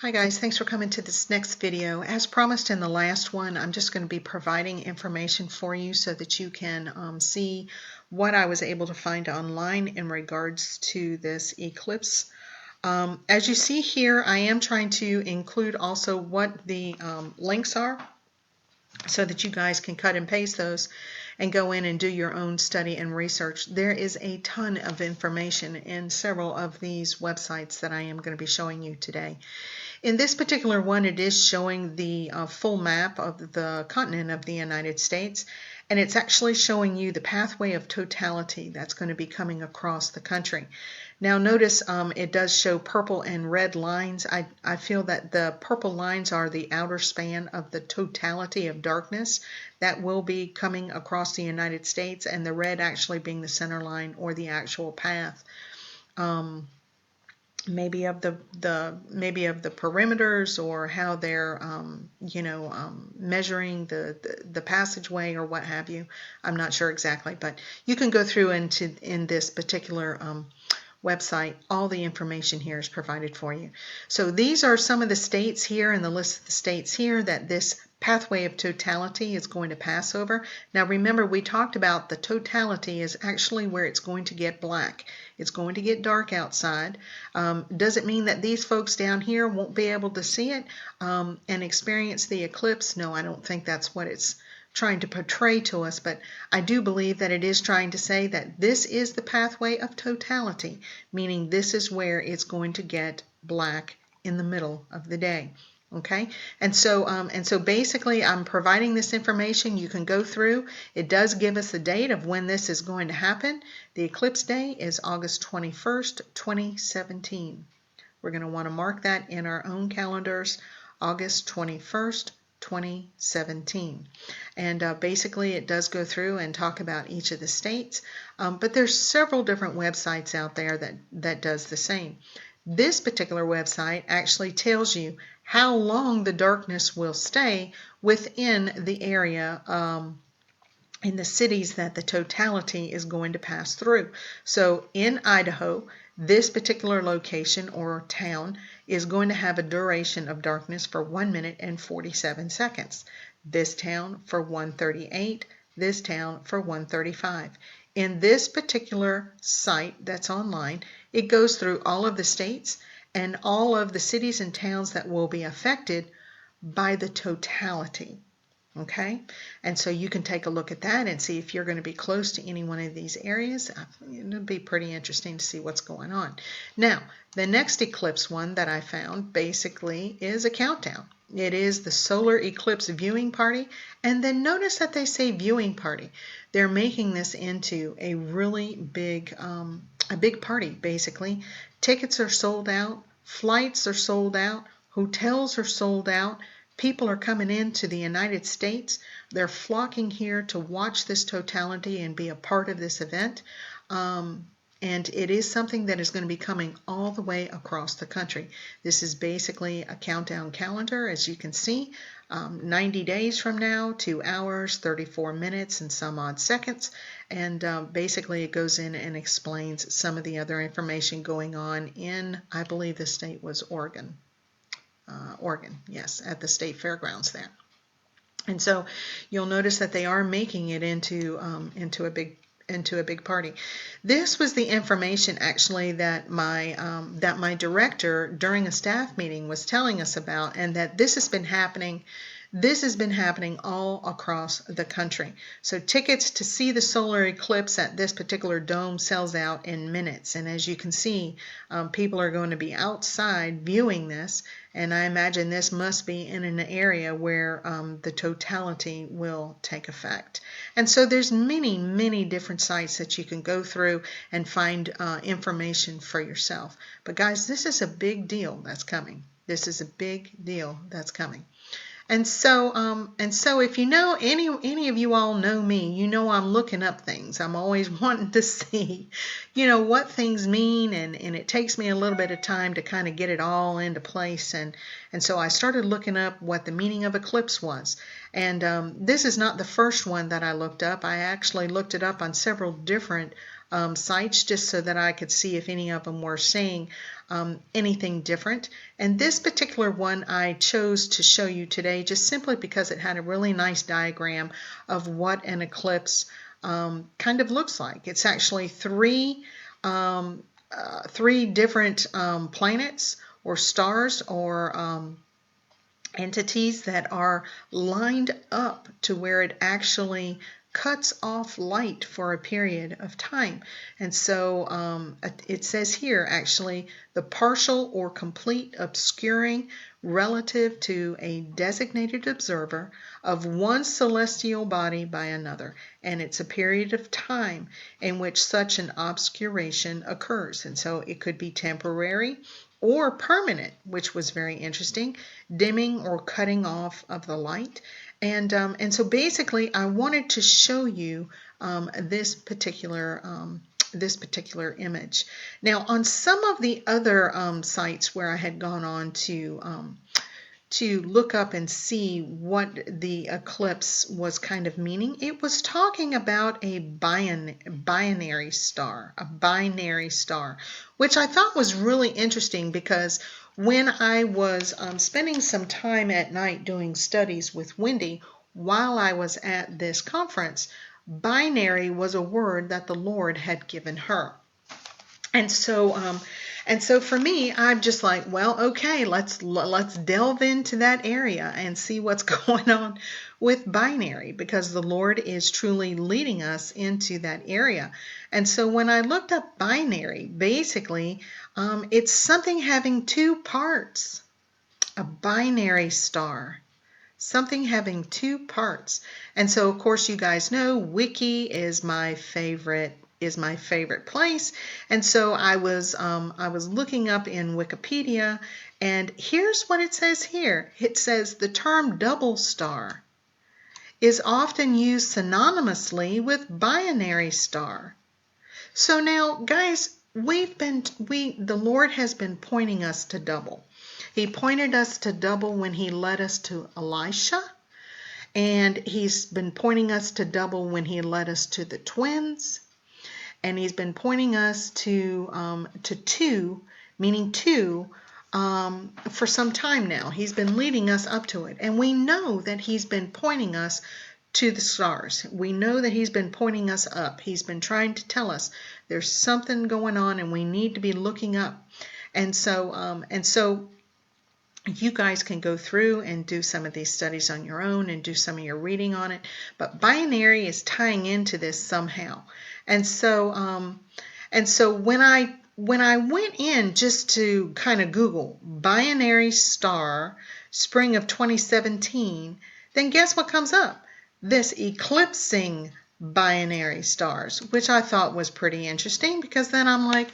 Hi guys, thanks for coming to this next video. As promised in the last one, I'm just going to be providing information for you so that you can see what I was able to find online in regards to this eclipse. As you see here, I am trying to include also what the links are so that you guys can cut and paste those and go in and do your own study and research. There is a ton of information in several of these websites that I am going to be showing you today. In this particular one, it is showing the full map of the continent of the United States, and it's actually showing you the pathway of totality that's going to be coming across the country. Now notice it does show purple and red lines. I feel that the purple lines are the outer span of the totality of darkness that will be coming across the United States, and the red actually being the center line or the actual path. Maybe of the perimeters, or how they're measuring the passageway or what have you. I'm not sure exactly, but you can go through in this particular website. All the information here is provided for you. So these are some of the states here, and the list of the states here that this pathway of totality is going to pass over. Now remember, we talked about the totality is actually where it's going to get black. It's going to get dark outside. Does it mean that these folks down here won't be able to see it and experience the eclipse? No, I don't think that's what it's trying to portray to us, but I do believe that it is trying to say that this is the pathway of totality, meaning this is where it's going to get black in the middle of the day. Okay, and so basically I'm providing this information. You can go through. It does give us the date of when this is going to happen. The eclipse day is August 21st, 2017. We're going to want to mark that in our own calendars, August 21st, 2017. And basically it does go through and talk about each of the states, but there's several different websites out there that does the same. This particular website actually tells you how long the darkness will stay within the area in the cities that the totality is going to pass through. So in Idaho, this particular location or town is going to have a duration of darkness for 1 minute and 47 seconds. This town for 138, this town for 135. In this particular site that's online, it goes through all of the states and all of the cities and towns that will be affected by the totality. Okay, and so you can take a look at that and see if you're going to be close to any one of these areas. It'll be pretty interesting to see what's going on. Now, the next eclipse one that I found basically is a countdown. It is the solar eclipse viewing party, and then notice that they say viewing party. They're making this into a really big, party basically. Tickets are sold out, flights are sold out, hotels are sold out. People are coming into the United States. They're flocking here to watch this totality and be a part of this event. And it is something that is going to be coming all the way across the country. This is basically a countdown calendar, as you can see. 90 days from now, 2 hours, 34 minutes, and some odd seconds. And basically it goes in and explains some of the other information going on in, I believe the state was Oregon. Oregon, yes, at the state fairgrounds there. And so you'll notice that they are making it into a big party. This was the information actually that my director during a staff meeting was telling us about, and that this has been happening. This has been happening all across the country. So tickets to see the solar eclipse at this particular dome sells out in minutes. And as you can see, people are going to be outside viewing this. And I imagine this must be in an area where the totality will take effect. And so there's many, many different sites that you can go through and find information for yourself. But guys, this is a big deal that's coming. This is a big deal that's coming. And so if you know, any of you all know me, you know I'm looking up things. I'm always wanting to see, what things mean, and it takes me a little bit of time to kind of get it all into place. And so I started looking up what the meaning of eclipse was. And this is not the first one that I looked up. I actually looked it up on several different sites just so that I could see if any of them were saying anything different. And this particular one I chose to show you today just simply because it had a really nice diagram of what an eclipse kind of looks like. It's actually three different planets or stars or entities that are lined up to where it actually cuts off light for a period of time. And so it says here actually the partial or complete obscuring relative to a designated observer of one celestial body by another, and it's a period of time in which such an obscuration occurs. And so it could be temporary or permanent, which was very interesting, dimming or cutting off of the light. And so basically I wanted to show you this particular image. Now on some of the other sites where I had gone on to look up and see what the eclipse was kind of meaning, it was talking about a binary star, which I thought was really interesting because when I was spending some time at night doing studies with Wendy while I was at this conference, binary was a word that the Lord had given her. And so for me, I'm just like, well, okay, let's delve into that area and see what's going on with binary, because the Lord is truly leading us into that area. And so when I looked up binary, basically, it's something having two parts, a binary star. Something having two parts. And so of course you guys know Wiki is my favorite place. And so I was looking up in Wikipedia, and here's what it says here. It says the term double star is often used synonymously with binary star. So now guys, the Lord has been pointing us to double. He pointed us to double when he led us to Elisha, and he's been pointing us to double when he led us to the twins, and he's been pointing us to two, meaning two, for some time now. He's been leading us up to it, and we know that he's been pointing us to the stars. We know that he's been pointing us up. He's been trying to tell us there's something going on and we need to be looking up. And so you guys can go through and do some of these studies on your own and do some of your reading on it. But binary is tying into this somehow. And so when I went in just to kind of Google binary star spring of 2017, then guess what comes up? This eclipsing binary stars, which I thought was pretty interesting, because then I'm like,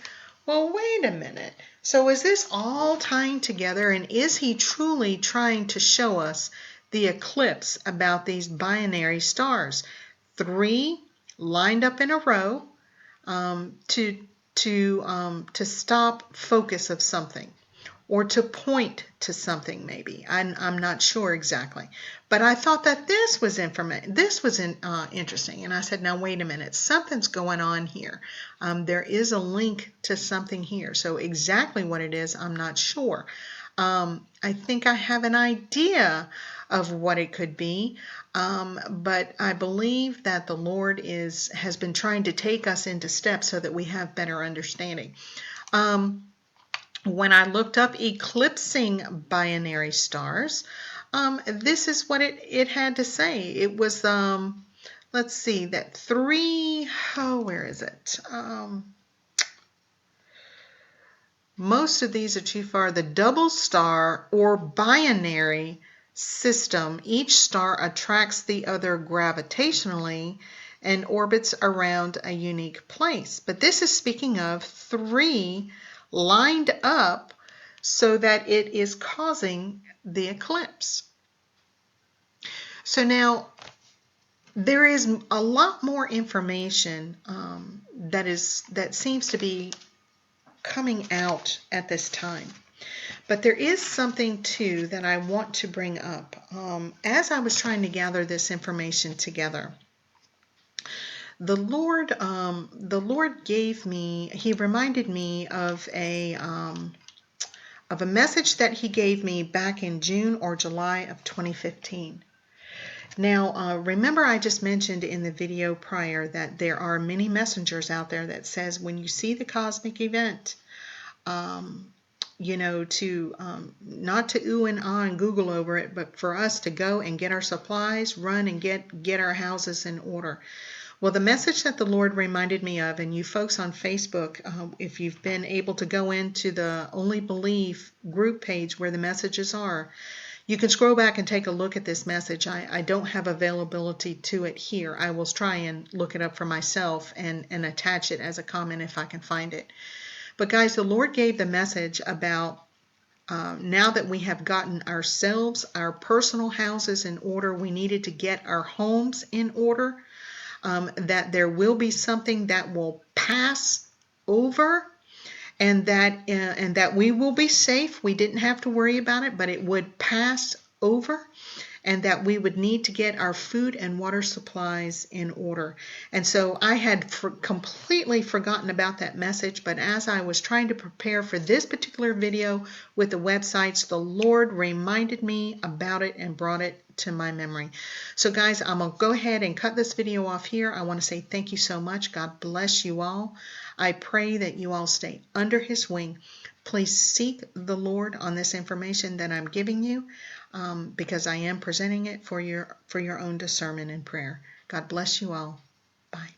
well, wait a minute. So is this all tying together, and is he truly trying to show us the eclipse about these binary stars? Three lined up in a row to stop focus of something, or to point to something maybe. I'm not sure exactly. But I thought that this was interesting. And I said, now wait a minute, something's going on here. There is a link to something here. So exactly what it is, I'm not sure. I think I have an idea of what it could be. But I believe that the Lord has been trying to take us into steps so that we have better understanding. When I looked up eclipsing binary stars, this is what it had to say. It was, let's see, that where is it? Most of these are too far. The double star or binary system, each star attracts the other gravitationally and orbits around a unique place. But this is speaking of three lined up so that it is causing the eclipse. So now there is a lot more information that seems to be coming out at this time. But there is something too that I want to bring up. As I was trying to gather this information together, the Lord gave me, He reminded me of a message that He gave me back in June or July of 2015. Now, remember I just mentioned in the video prior that there are many messengers out there that says when you see the cosmic event, you know, to not to ooh and ah and Google over it, but for us to go and get our supplies, run and get our houses in order. Well, the message that the Lord reminded me of, and you folks on Facebook, if you've been able to go into the Only Believe group page where the messages are, you can scroll back and take a look at this message. I don't have availability to it here. I will try and look it up for myself and attach it as a comment if I can find it. But guys, the Lord gave the message about now that we have gotten ourselves, our personal houses in order, we needed to get our homes in order, that there will be something that will pass over, and that we will be safe. We didn't have to worry about it, but it would pass over, and that we would need to get our food and water supplies in order. And so I had completely forgotten about that message, but as I was trying to prepare for this particular video with the websites, the Lord reminded me about it and brought it to my memory. So guys, I'm going to go ahead and cut this video off here. I want to say thank you so much. God bless you all. I pray that you all stay under His wing. Please seek the Lord on this information that I'm giving you, because I am presenting it for your own discernment and prayer. God bless you all. Bye.